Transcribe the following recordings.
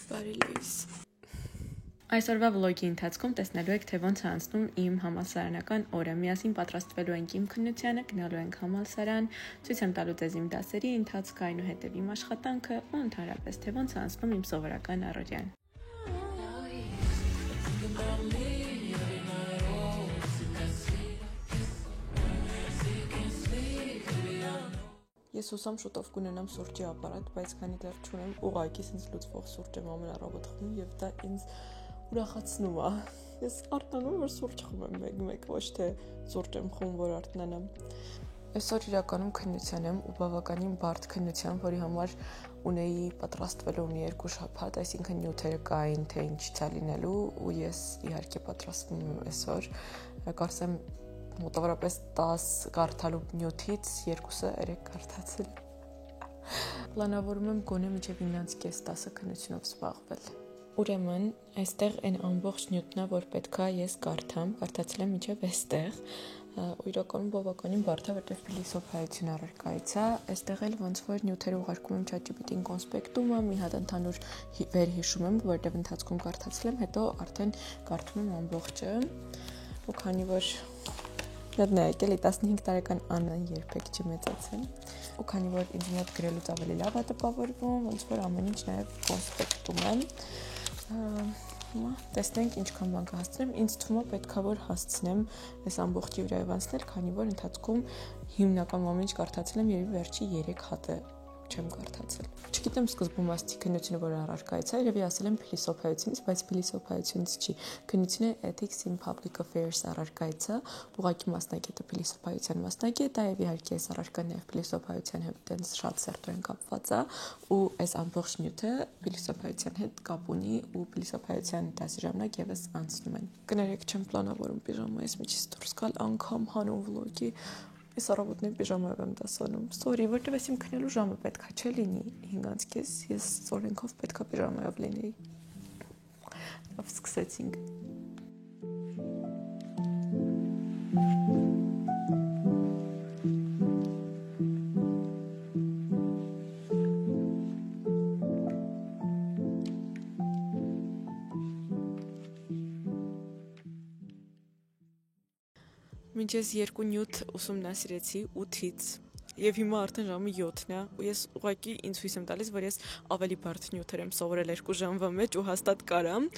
Բարի լույս։ Այսօրվա վլոգի ընթացքում տեսնելու եք, թե ոնց է անցնում իմ համալսարանական օրը։ Միասին պատրաստվելու ենք իմ քննությանը, գնալու ենք համալսարան, ցույց եմ տալու ձեզ իմ դասերի ընթացքը, այնուհետև իմ աշխատանքը ու ընդհանրապես թե ոնց է անցնում իմ սովորական առօրյան։ Ես հուսամ շուտով կունենամ սուրճի ապարատ, բայց քանի դեռ չունեմ, ուղղակի ինձ լուծվող սուրճ եմ ամեն առավոտ խմում եւ դա ինձ ուրախացնում է։ Ես արտանում որ սուրճ խմեմ մեկ-մեկ, ոչ թե սուրճ եմ խմում, որ արտանամ։ Այսօր իրականում քննության եմ ու բավականին բարդ քննության, որի համար ունեի պատրաստվելու մի 2 շաբաթ, այսինքն նյութերը կային, թե ինչից է լինելու ու ես իհարկե պատրաստվում եմ այսօր։ Կարծեմ մոտավորապես 10 կարդալու նյութից 2-ը 3 կարդացել։ Պլանավորում եմ գոնե մինչև 9:30 քննությունով զբաղվել։ Ուրեմն, այստեղ այն ամբողջ նյութն է, որ պետքա ես կարդամ, կարդացել եմ մինչև այստեղ։ Ու իրականում բավականին բարդ է, որտեղ փիլիսոփայություն առարկայից է։ Այստեղ էլ ոնց որ նյութերը ուղարկում եմ ChatGPT-ին կոնսպեկտումը, մի հատ ընդհանուր վերհիշում եմ, որտեղ ընթացքում կարդացել եմ, հետո արդեն կարդում եմ ամբողջը։ Ու քանի որ նայեք, էլի 15 տարեկան Աննան երբեք չմեծացել։ Ու քանի որ ինձ մոտ գրելուց ավելի լավ է տպավորվում, ոնց որ ամեն ինչ նաև կոնսպեկտում եմ։ Տեսնենք ինչքան բան կհասցնեմ, ինձ թվում է պետքա որ հասցնեմ այս ամբողջի վրայով անցնել, քանի որ ընթացքում հիմնական ամեն ինչ կարդացել եմ, երևի վերջի 3 հատը չեմ կարդացել։ Չգիտեմ սկզբում ասացի քննությունը որ առարկայից է, երևի ասել եմ փիլիսոփայությունից, բայց փիլիսոփայությունից չի։ Քննությունը Ethics in Public Affairs առարկայից է, ուղղակի մասնագետը փիլիսոփայության մասնագետ է, եւ իհարկե այս առարկան նաև փիլիսոփայության հետ տենց շատ սերտորեն կապված է, ու այս ամբողջ նյութը փիլիսոփայության հետ կապ ունի ու փիլիսոփայության դասի ժամանակ եւս անցնում են։ Կներեք, չեմ պլանավորում պիժամայից միջից դուրս գալ անգամ հանուն վլոգի։ Ես առավոտներ պիժամայով եմ դասանում։ Sorry, որտեվ ես իմ քնելու ժամը պետքա չէ լինի 5:30, ես ծորենքով պետքա պիժամայով լինեի։ Լավ, սկսեցինք։ Մինչ ես 2 նյութ ուսումնասիրեցի 8-ից եւ հիմա արդեն ժամը 7-ն է ու ես ուղղակի ինձ հույս եմ տալիս, որ ես ավելի բարդ նյութեր եմ սովորել 2 ժամվա մեջ ու հաստատ կարամ։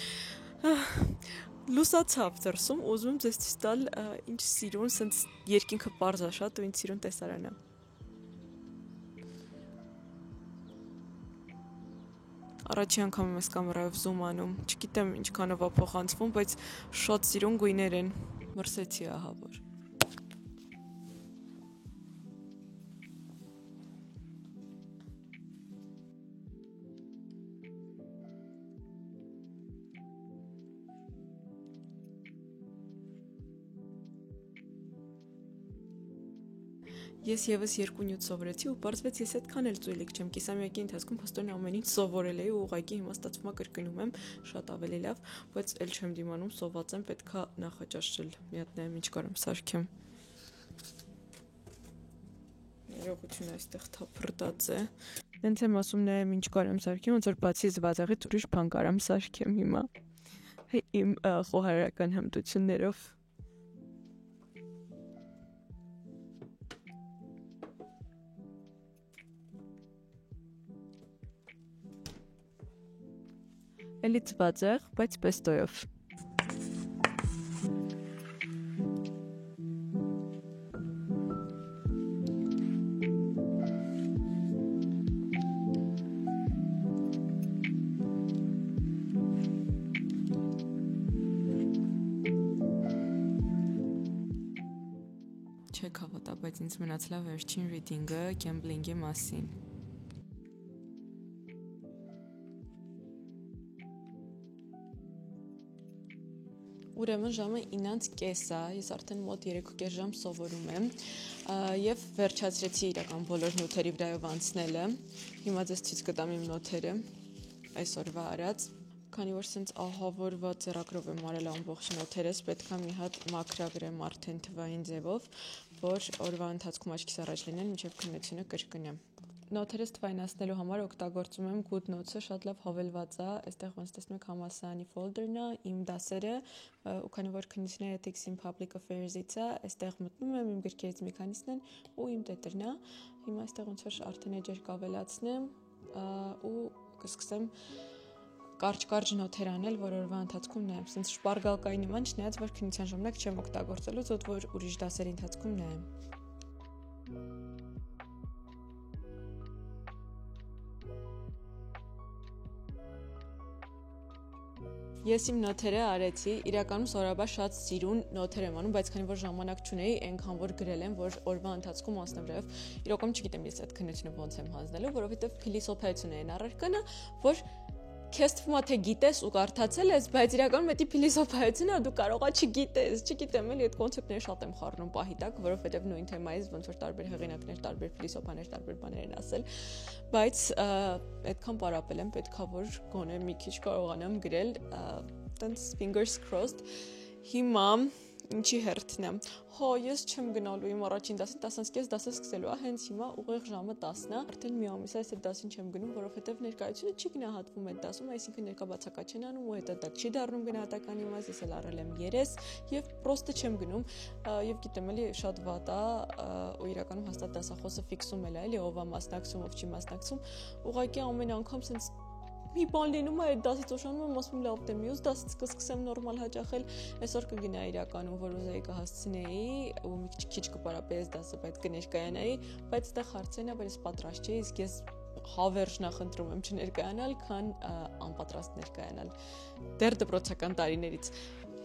Լուսացավ դրսում, ուզում եմ ձեզ ցույց տալ ինչ սիրուն, սենց երկինքը պարզ է շատ ու ինչ սիրուն տեսարան է։ Առաջի անգամ եմ այս կամերայով զում անում, չգիտեմ ինչքանով է փոխանցվում, բայց շատ սիրուն գույներ են։ Մրսեցի ահա որ։ Ես եւս 2 նյութ սովորեցի ու պարզվեց ես այդքան էլ ծույլիկ չեմ, կիսամյակի ընթացքում փաստորեն ամեն ինչ սովորել էի ու ուղղակի հիմա ստացվում է կրկնում եմ, շատ ավելի լավ, բայց էլ չեմ դիմանում, սոված եմ, պետքա նախաճաշել, մի հատ նայեմ ինչ կարամ սարքեմ։ Ներողություն այստեղ թափրտած է։ Դենց եմ ասում նայեմ ինչ կարամ սարքեմ, ոնց որ բացի զվարճից ուրիշ բան կարամ սարքեմ հիմա։ Իմ խոհարարական հմտություններով։ Էլի ծվածեղ, բայց պեստոյով։ Չեք հավատա, բայց ինձ մնացել է վերջին reading-ը գեմբլինգի մասին։ Ուրեմն ժամը 9:30 է, ես արդեն մոտ 3.5 ժամ սովորում եմ եւ վերջացրեցի իրական բոլոր նոթերի վրայով անցնելը։ Հիմա ձեզ ցույց կտամ իմ նոթերը այսօրվա արած։ Քանի որ սենց ահավորված ձեռագրով եմ արել ամբողջ նոթերս, պետք է մի հատ մաքրագրեմ արդեն թվային ձևով, որ օրվա ընթացքում աչքիս առաջ լինեն, մինչև քննությունը կրկնեմ։ նոթերս թվայնացնելու համար օգտագործում եմ GoodNotes-ը, շատ լավ հավելված է, այստեղ ոնց տեսնում եք համալսարանի folder-ն է, իմ դասերը, ու քանի որ քննիչների ethics-ին public affairs-ից է, այստեղ մտնում եմ, իմ գրքերից մի քանիսն են ու իմ տետրն է։ Հիմա այստեղ ոնց որ արդեն էջեր կավելացնեմ ու կսկսեմ կարճ նոթեր անել, որ օրվա ընթացքում նայեմ, սենց շպարգալկայի նման, չնայած որ քննության ժամանակ չեմ օգտագործելու, զոտ որ ուրիշ դասերի ընթացքում նայեմ։ Ես իմ նոթերը արեցի, իրականում սովորաբար շատ սիրուն նոթեր եմ անում, բայց քանի որ ժամանակ չունեի, այնքան որ գրել եմ, որ օրվա ընթացքում անցնեմ նաև, իրականում չգիտեմ ես այդ քննությունը ոնց եմ հանձնելու, որովհետև փիլիսոփայություն է այն առարկանը, որ քեզ թվում է թե գիտես ու կարդացել ես, բայց իրականում դա փիլիսոփայություն է, դու կարողա չգիտեմ, էլի այդ կոնցեպտները շատ եմ խառնում պահի տակ, որովհետև նույն թեմայից ոնց որ տարբեր հեղինակներ, տարբեր փիլիսոփաներ, տարբեր բաներ են ասել, բայց այդքան պարապել եմ, պետքա որ գոնե մի քիչ կարողանամ գրել, տենց fingers crossed։ Հիմա ինչի հերթն է։ Հո, ես չեմ գնալու իմ առաջին դասին, 10:30 դասը սկսելու է, հենց հիմա ուղիղ ժամը 10-ն է, արդեն մի ամիս է այս դասին չեմ գնում, որովհետև ներկայությունը չի գնահատվում այդ դասում, այսինքն ներկաբացակա չեն անում ու հետո դա չի դառնում գնահատական իմաց, ես էլ առել եմ 3 եւ պրոստը չեմ գնում եւ գիտեմ էլի շատ վատ է ու իրականում հաստատ դասախոսը ֆիքսում էլ է, էլի ով է մասնակցում, ով չի մասնակցում, ուղղակի ամեն անգամ սենց մի բան լինում է այդ դասից ուշանում եմ, ասում լավ դե մյուս դասից կսկսեմ նորմալ հաճախել, այսօր կգնայի իրականում, որ ուզեի կհասցնեի ու մի քիչ կպարապեի այս դասը, բայց կներկայանայի, բայց այդտեղ հարցերն է, որ ես պատրաստ չէի, իսկ ես հավերժ նախընտրում եմ չներկայանալ, քան անպատրաստ ներկայանալ դեռ դպրոցական տարիներից։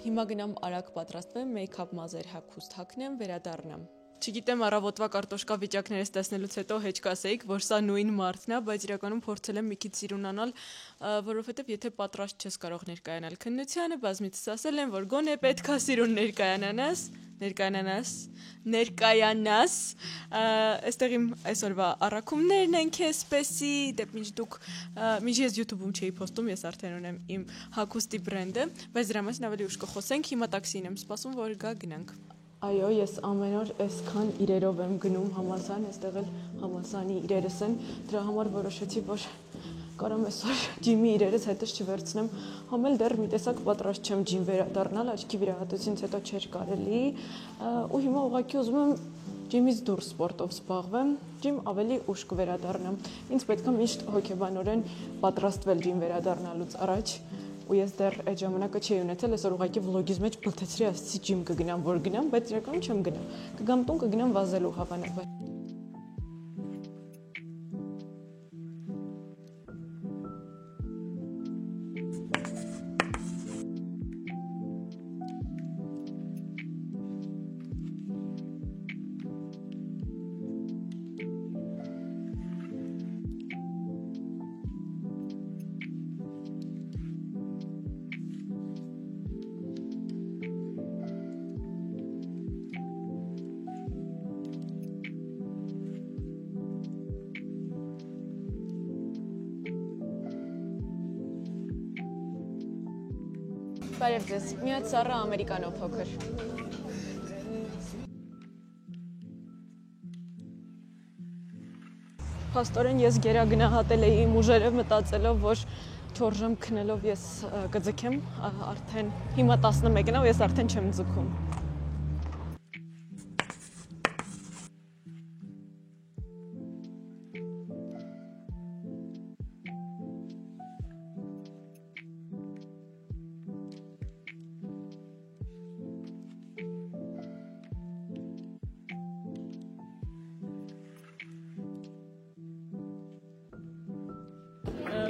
Հիմա գնամ արագ պատրաստվեմ, մեյքափ մազեր հագուստ հագնեմ, վերադառնամ։ Չգիտեմ առավոտվա կարտոշկա վիճակներս տեսնելուց հետո հեչ կասեիք, որ սա նույն մարդն է, բայց իրականում փորձել եմ մի քիչ սիրունանալ, որովհետև եթե պատրաստ չես կարող ներկայանալ քննությանը, բազմիցս ասել եմ, որ գոնե պետքա սիրուն ներկայանաս, այստեղ իմ այսօրվա առաքումներն են քեզպեսի, դեպ մինչ ես YouTube-ում չէի post-ում, ես արդեն ունեմ իմ հագուստի բրենդը, բայց դրա մասին ավելի ուշ կխոսենք, հիմա տաքսին եմ սպասում, որ գա գնանք։ Այո, ես ամեն օր այսքան իրերով եմ գնում համալսարան, այստեղ էլ համալսարանի իրերս են, դրա համար որոշեցի, որ կարամ այսօր ջիմի իրերս հետս չվերցնեմ, համել դեռ մի տեսակ պատրաստ չեմ ջիմ վերադառնալ, աչքի վիրահատությունից հետո չէր կարելի, ու հիմա ուղղակի ուզում եմ ջիմից դուրս սպորտով զբաղվեմ, ջիմ ավելի ուշ կվերադառնամ, ինձ պետք է միշտ հոգեբանորեն պատրաստվել ջիմ վերադառնալուց առաջ, ու ես դեռ այդ ժամանակը չի ունեցել, այսօր ուղղակի վլոգից մեջ բլթեցրի, ասեցի ջիմ կգնամ, որ գնամ, բայց իրականում չեմ գնա։ Կգամ տուն, կգնամ վազելու հավանաբար։ Բարև ձեզ, միած սառը ամերիկանո փոքր։ Փաստորեն ես գերագնահատել էի իմ ուժերը մտածելով, որ 4 ժամ քնելով ես կձգեմ, արդեն հիմա 11-ն է ու ես արդեն չեմ ձգում։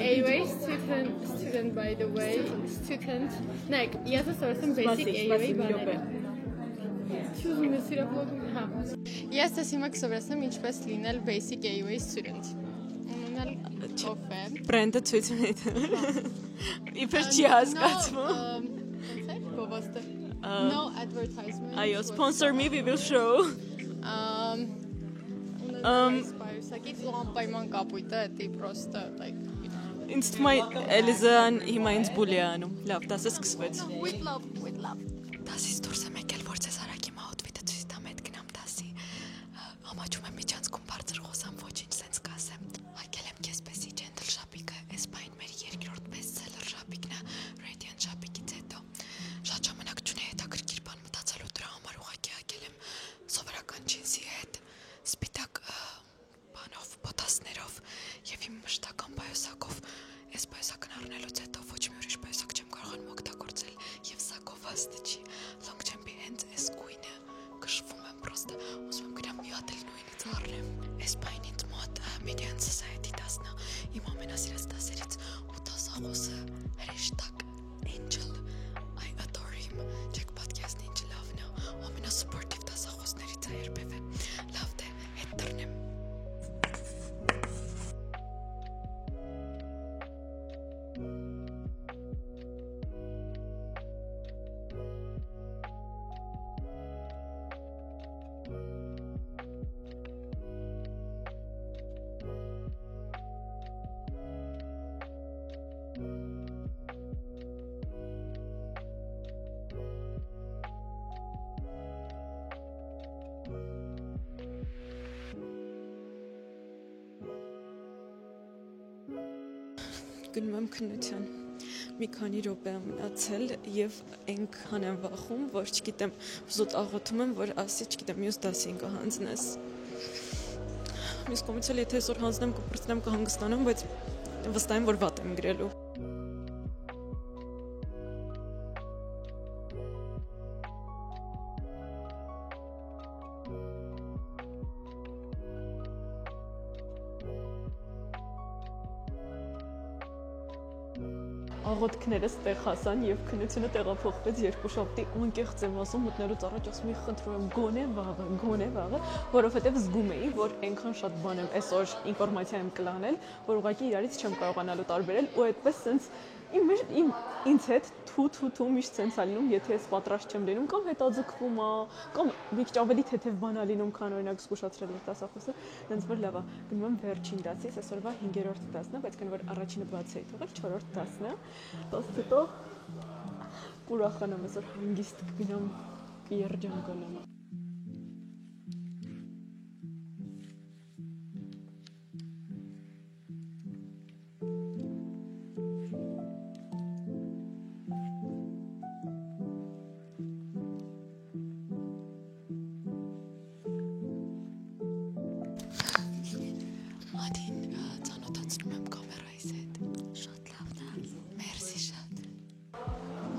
AUA student by the way, Like, yes, a source of basic AUA, Yes, հիմա կսովորեմ ինչպես լինել basic AUA student։ Ունենալ օֆեր։ Բրենդը ցույց ունի։ Իբր չի հասկացվում։ No advertisement. Այո, sponsor me, we will show։ Սակից անպայման կապույտը, դա պրոստը, like Ինձ թվում է Էլիզան հիմա ինձ բուլի է անում։ Լավ, դասը սկսվեց։ With love. Դասից դուրս եմ եկել, որ ձեզ արագի մաուտվիտը ցույց տամ, հետ գնամ դասի։ Համաչում եմ միջանցքում բարձր խոսամ, ոչինչ սենց կասեմ։ դասախոսը #Angel I adore him check podcast Angel love now ամենասուպորտիվ դասախոսներից է երբևէ լավ դե հետ դռնեմ գնում եմ քննության մի քանի րոպե մնացել եւ այնքան եմ վախում որ չգիտեմ զուտ աղոթում եմ որ ասի չգիտեմ մյուս դասին կհանձնես մյուս կողմից էլ եթե այսօր հանձնեմ կփրկնեմ կհանգստանամ բայց վստահ եմ որ վատ եմ գրելու աղոթքներս տեղ հասան եւ քննությունը տեղափոխվեց երկուշաբթի անկեղծ եմ ասում մտնելուց առաջ ասում եմ խնդրում եմ գոնե վաղը որովհետեւ զգում էի որ այնքան շատ բան եմ այսօր ինֆորմացիա եմ կլանել որ ուղղակի իրարից չեմ կարողանալու տարբերել ու այդպես sense ինձ հետ թու միշտ sense ալինում եթե ես պատրաստ չեմ լինում կամ հետաձգվում է կամ մի քիչ ավելի թեթև բան ա լինում քան օրինակ զգուշացրել դասախոսը այնց որ լավ է գնում եմ վերջին դասից այսօրվա 5-րդ դասն է բայց քանի որ առաջինը բաց էի թողել 4-րդ դասն է դասը հետո ուրախանամ այսօր հանգիստ կգնամ կերջանկանամ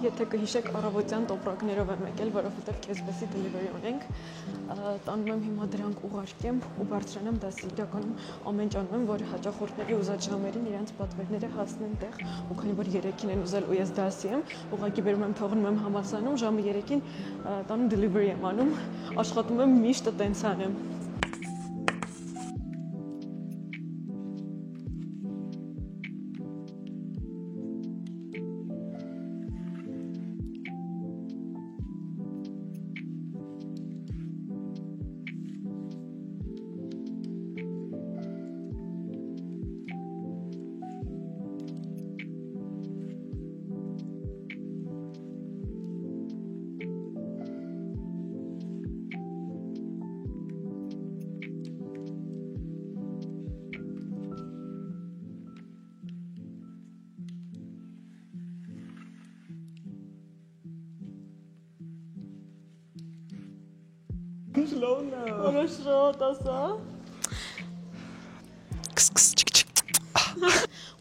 Եթե կհիշեք առավոտյան տոպրակներով եմ եկել, որովհետև քեզբեսի delivery ունենք, տանում եմ հիմա դրանք ուղարկեմ ու բարձրանամ դասի իրականում ամեն ինչ անում եմ, որ հաճախորդների ուզած ժամերին իրենց պատվերները հասնեն տեղ, ու քանի որ 3-ին են ուզել ու ես դասի եմ, ուղղակի բերում եմ թողնում եմ համալսանում, ժամը 3-ին տանում delivery եմ անում, աշխատում եմ միշտ տենց անեմ։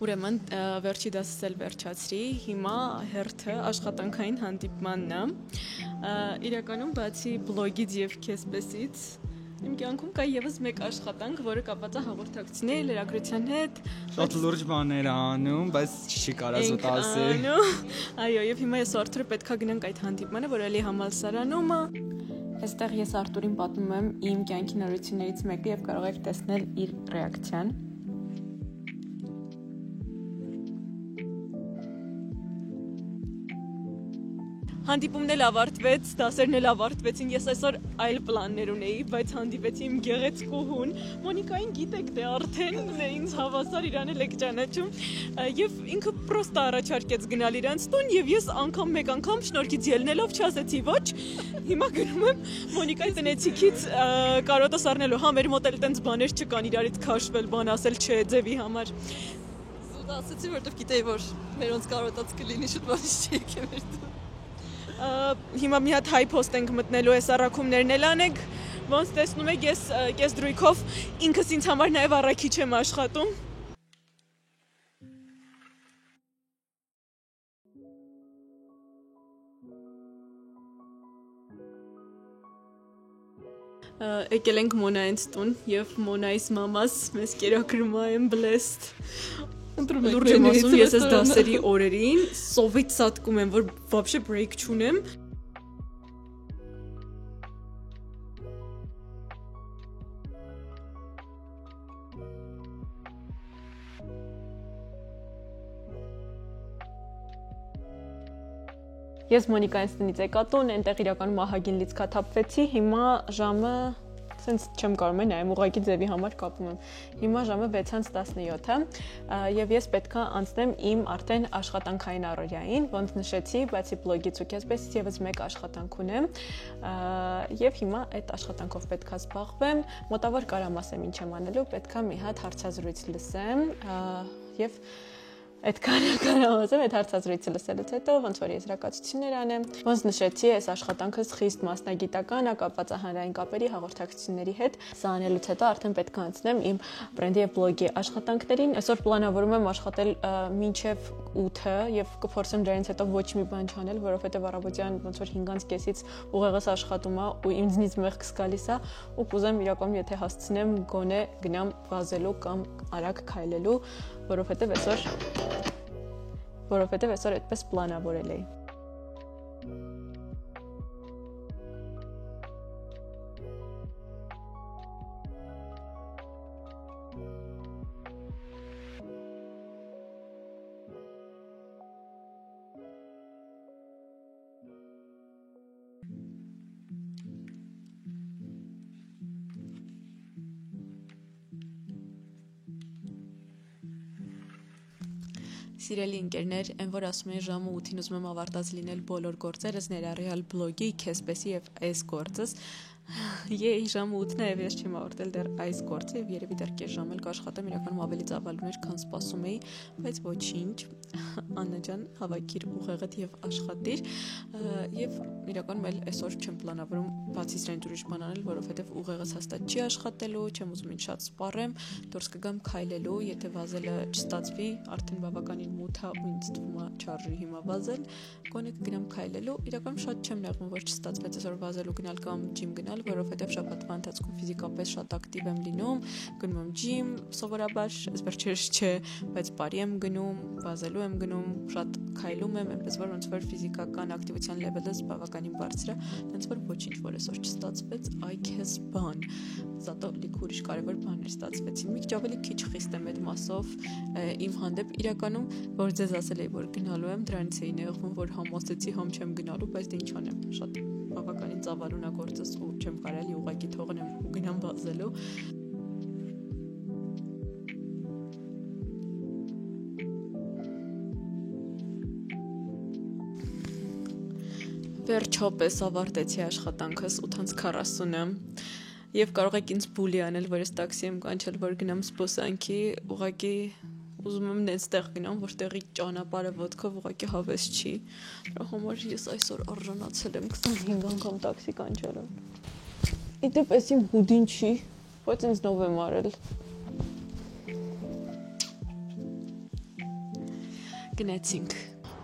Ուրեմն վերջի դասս էլ վերջացրի, հիմա հերթը աշխատանքային հանդիպմանն է, իրականում բացի բլոգից եւ քեզբեսից իմ կյանքում կա եւս մեկ աշխատանք, որը կապված է հաղորդակցությունների, լրագրության հետ։ Շատ լուրջ բաներ անում, բայց չի կարա զուտ ասել։ Այո, եւ հիմա ես Արթուրը պետքա գնանք այդ հանդիպմանը, որ էլի համալսարանում է։ Այստեղ ես Արթուրին պատմում եմ իմ կյանքի նորություններից մեկը եւ կարող եք տեսնել իր ռեակցիան։ Հանդիպումն էլ ավարտվեց, դասերն էլ ավարտվեցին, ես այսօր այլ պլաններ ունեի, բայց հանդիպեցի իմ գեղեցկուհուն, Մոնիկային գիտեք դե արդեն ինձ հավասար իրան էլ եք ճանաչում, եւ ինքը պրոստը առաջարկեց գնալ իրանց տուն, եւ ես մեկ անգամ շնորհքից ելնելով չասեցի ոչ, հիմա գնում եմ Մոնիկայի տնեցիքից կարոտս առնելու, հա մեր մոտ էլ տենց բաներ չկան իրարից քաշվել, բան ասել չէ, ձևի համար։ Զուտ ասեցի, որովհետեւ գիտեի, որ մերոնց կարոտած կլինի, շուտ բանից չի եկել մեր տուն։ Հիմա մի հատ հայ post ենք մտնելու այս առաքումներն էլ անենք, ոնց տեսնում եք ես կես դրույքով ինքս ինձ համար նաև առաքիչ եմ աշխատում։ Եկել ենք Մոնայից տուն եւ Մոնայից մամաս մեզ կերակրում է I'm blessed։ Լուրջ եմ ասում, ես այս դասերի օրերին սովից սատկում եմ, որ вообще break չունեմ։ Ես Մոնիկայից տնից եկա տուն, այնտեղ իրականում ահագին լիցքաթափվեցի, հիմա ժամը սենց չեմ կարող եմ նայեմ, ուղղակի ձևի համար կապում եմ։ Հիմա ժամը 6:17-ը եւ ես պետքա անցնեմ իմ արդեն աշխատանքային առօրյային, ոնց նշեցի, բացի բլոգից ու քեզպես եւս մեկ աշխատանք ունեմ եւ հիմա այդ աշխատանքով պետքա զբաղվեմ, մոտավոր կարամ ասեմ ինչ եմ անելու, պետքա մի հատ հարցազրույց լսեմ եւ այդքան կարողացեմ այդ հարցազրույցը լսելուց հետո ոնց որ եզրակացություններ անեմ։ Ոնց նշեցի, այս աշխատանքս խիստ մասնագիտական է, կապված է հանրային կապերի հաղորդակցությունների հետ։ Սա անելուց հետո արդեն պետք է անցնեմ իմ բրենդի եւ բլոգի աշխատանքներին։ Այսօր պլանավորում եմ աշխատել մինչեւ 8-ը եւ կփորձեմ դրանից հետո ոչ մի բան չանել, որովհետեւ առավոտյան ոնց որ 5:30-ից ուղեղս աշխատում է ու ինձնից մեղքս գալիս է ու կուզեմ իրականում եթե հասցնեմ գոնե գնամ վազելու կամ արագ քայլելու, որովհետեւ այսօր այդպես պլանավորել էի։ Սիրելի ընկերներ, այն որ ասում են ժամը 8-ին ուզում եմ ավարտած լինել բոլոր գործերս, ներառյալ բլոգի, քեզպեսի եւ այս գործս, Եի ժամը 8-ն է եւ ես չեմ ավարտել դեռ այս գործը եւ երևի դեռ կես ժամ էլ կաշխատեմ, իրականում ավելի ծավալուն էր, քան սպասում էի, բայց ոչինչ, Աննա ջան, հավաքիր ուղեղդ եւ աշխատիր եւ իրականում էլ այսօր չեմ պլանավորում բացի սրանից ուրիշ բան անել, որովհետեւ ուղեղս հաստատ չի աշխատելու, չեմ ուզում ինչ շատ սպառեմ, դուրս կգամ քայլելու, եթե վազելը չստացվի, արդեն բավականին մութ է ու ինձ թվում է չարժի հիմա վազել, գոնե կգնամ քայլելու, իրականում շատ չեմ նեղվում, որ չստացվեց այսօր վազելու գնալ կամ ջիմ գնալ, որովհետև շաբաթվա ընթացքում ֆիզիկապես շատ ակտիվ եմ լինում, գնում եմ ջիմ, սովորաբար, այս վերջերս չէ, բայց բարի եմ գնում, վազելու եմ գնում, շատ քայլում եմ, այնպես որ ոնց որ ֆիզիկական ակտիվության լեվելս բավականին բարձր է, այնպես որ ոչինչ որ այսօր չստացվեց, այ քեզ բան, զատո լիք ուրիշ կարևոր բաներ ստացվեցին։ Մի քիչ ավելի քիչ խիստ եմ այդ մասով իմ հանդեպ իրականում, որ ձեզ ասել էի, որ գնալու եմ, դրանից էի նեղվում, որ համոզեցի, համ չեմ գնալու, բայց դե ինչ անեմ, շատ բավականին ծավալուն է գործս ու չեմ կարելի ուղղակի թողնեմ ու գնամ վազելու։ Վերջապես ավարտեցի աշխատանքս 8:40-ը եւ կարող եք ինձ բուլի անել, որ ես տաքսի եմ կանչել, որ գնամ սպոսանքի, ուղղակի ուզում եմ նստեղ գնամ, որտեղի ճանապարհը ոտքով ուղղակի հավես չի։ Դրա համար ես այսօր արժանացել եմ 25 անգամ տաքսի կանչելու։ Իդեպ էս իմ հուդին չի, բայց ինձ նով եմ արել։ Գնացինք։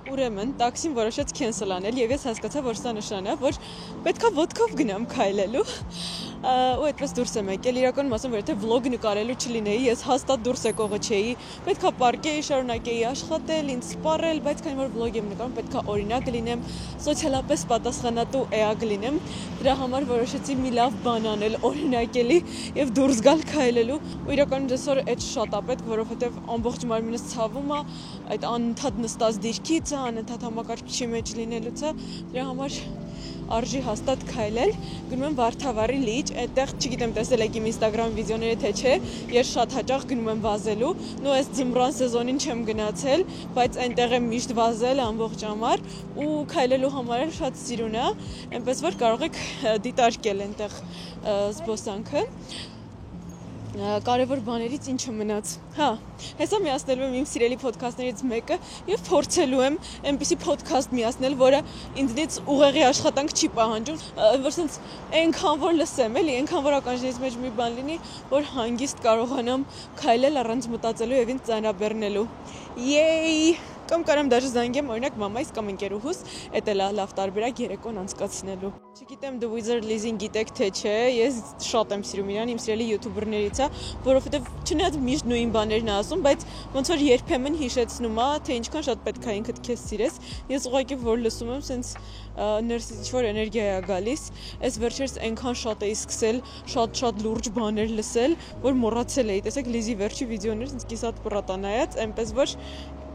Ուրեմն տաքսին որոշեց քենսել անել եւ ես հասկացա, որ սա նշան է, որ պետքա ոտքով գնամ քայլելու։ Ու այդպես դուրս եմ եկել, իրականում ասեմ, որ եթե վլոգ նկարելու չլինեի, ես հաստատ դուրս եկողը չէի, պետքա պարկեի, շարունակեի աշխատել, ինձ սպառել, բայց քանի որ վլոգ եմ նկարում, պետքա օրինակ լինեմ, սոցիալապես պատասխանատու էակ լինեմ, դրա համար որոշեցի մի լավ բան անել, օրինակելի եւ դուրս գալ քայլելու, ու իրականում այսօր այդ շատ է պետք, որովհետեւ ամբողջ մարմինս ցավում է, այդ անընդհատ նստած դիրքից է, անընդհատ համակարգչի մեջ լինելուց է, դրա համար արժի հաստատ քայլել, գնում եմ Վարդավառի լիճ, այդտեղ չգիտեմ տեսել եք իմ Instagram վիդեոները թե չէ, ես շատ հաճախ գնում եմ վազելու, նո այս ձմռան սեզոնին չեմ գնացել, բայց այնտեղ եմ միշտ վազել ամբողջ ամառ ու քայլելու համար էլ շատ սիրուն է, այնպես որ կարող եք դիտարկել այնտեղ զբոսանքը։ Կարևոր բաներից ինչը մնաց։ Հա, հեսա միացնելու եմ իմ սիրելի ոդքասթներից մեկը եւ փորձելու եմ այնպիսի ոդքասթ միացնել, որը ինձնից ուղեղի աշխատանք չի պահանջում, որ sense այնքան որ լսեմ, էլի, այնքան որ ականջներից մեջ մի բան լինի, որ հանգիստ կարողանամ քայլել առանց մտածելու եւ ինձ ծանրաբեռնելու։ Եյ, Կամ կարամ դաժե զանգեմ օրինակ մամայիս կամ ընկերուհուս, էդ էլ լավ տարբերակ երեկոն անցկացնելու։ Չգիտեմ The Wizard Liz-ին գիտեք թե չէ, ես շատ եմ սիրում իրան, իմ սիրելի յութուբերներից է, որովհետև չնայած միշտ նույն բաներն է ասում, բայց ոնց որ երբեմն հիշեցնում է, թե ինչքան շատ պետք է ինքդ քեզ սիրես։ Ես ուղղակի որ լսում եմ, սենց ներսից ինչ-որ էներգիա է գալիս, այս վերջերս այնքան շատ էի սկսել շատ լուրջ բաներ լսել, որ մոռացել էի։ Տեսեք Լիզի վերջի վիդեոները ինձ կիսատ պրատանայած, այնպես որ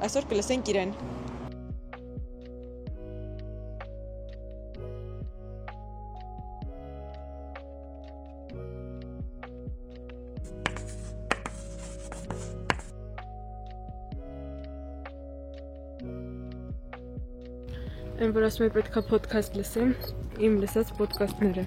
այսօր կլսենք իրեն։ Այն որ ասում եմ պետք է ոդքասթ լսեմ, իմ լսած ոդքասթները։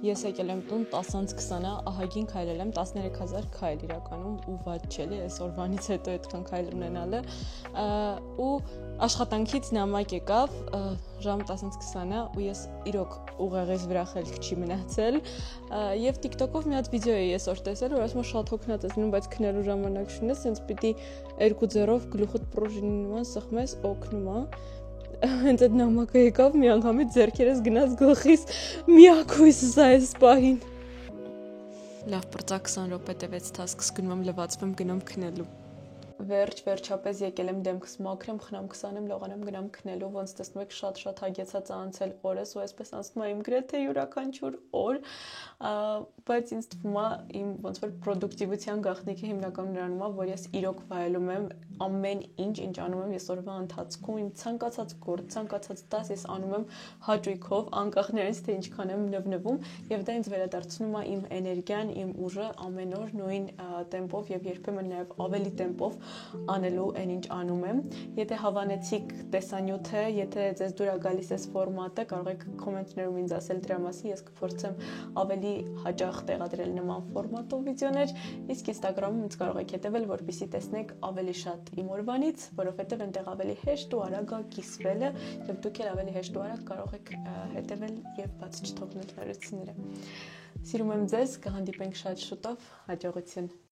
Ես եկել եմ տուն 10:20-ը, ահագին քայլել եմ 13000 քայլ իրականում ու վատ չէ, այս օրվանից հետո այդքան քայլ ունենալը ու աշխատանքից նամակ եկավ ժամ 10:20-ը ու ես իրոք ուղեղից վրա խելք չի մնացել եւ TikTok-ով մի հատ վիդեո էի այսօր տեսել, որ ասում է շատ հոգնած ես լինում, բայց քնելու ժամանակ չունես, հենց պիտի 2 ձեռով գլուխդ պրոժինի նման սխմես, օգնում է։ Հենց այդ նամակը եկավ մի անգամից ձեռքերս գնաց գլխիս միակույսս այս պահին։ Լավ, պրծակ 20 րոպե տևեց տասք, զգնում եմ լվացվում, գնում քնելու։ Վերջապես եկել եմ դեմքս մաքրեմ, խնամ քսանեմ, լողանամ գնամ քնելու, ոնց տեսնում եք շատ հագեցած անցել օրս ու այսպես անցնում է իմ գրեթե յուրաքանչյուր օր, բայց ինձ թվում է իմ ոնց որ պրոդուկտիվության գաղտնիքը հիմնականում նրանում է, որ ես իրոք վայելում եմ ամեն ինչ անում եմ ես օրվա ընթացքում, իմ ցանկացած գործ, ցանկացած դաս ես անում եմ հաճույքով, անկախ նրանից թե ինչքան եմ նվնվում, եւ դա ինձ վերադարձնում է իմ էներգիան, իմ ուժը ամեն օր նույն տեմպով եւ երբեմն նաեւ ավելի տեմպով անելու այն ինչ անում եմ։ Եթե հավանեցիք տեսանյութը, եթե ձեզ դուր է գալիս այս ֆորմատը, կարող եք կոմենտներում ինձ ասել դրա մասին, ես կփորձեմ ավելի հաճախ տեղադրել նման ֆորմատով վիդեոներ, իսկ Instagram-ում ինձ կարող եք հետևել, որպեսզի տեսնեք ավելի շատ իմ օրվանից, որովհետև այնտեղ ավելի հեշտ ու արագ է կիսվելը, եւ դուք էլ ավելի հեշտ ու արագ կարող եք հետևել եւ բաց չթողնել նորությունները։ Սիրում եմ ձեզ, կհանդիպենք շատ շուտով, հաջողություն։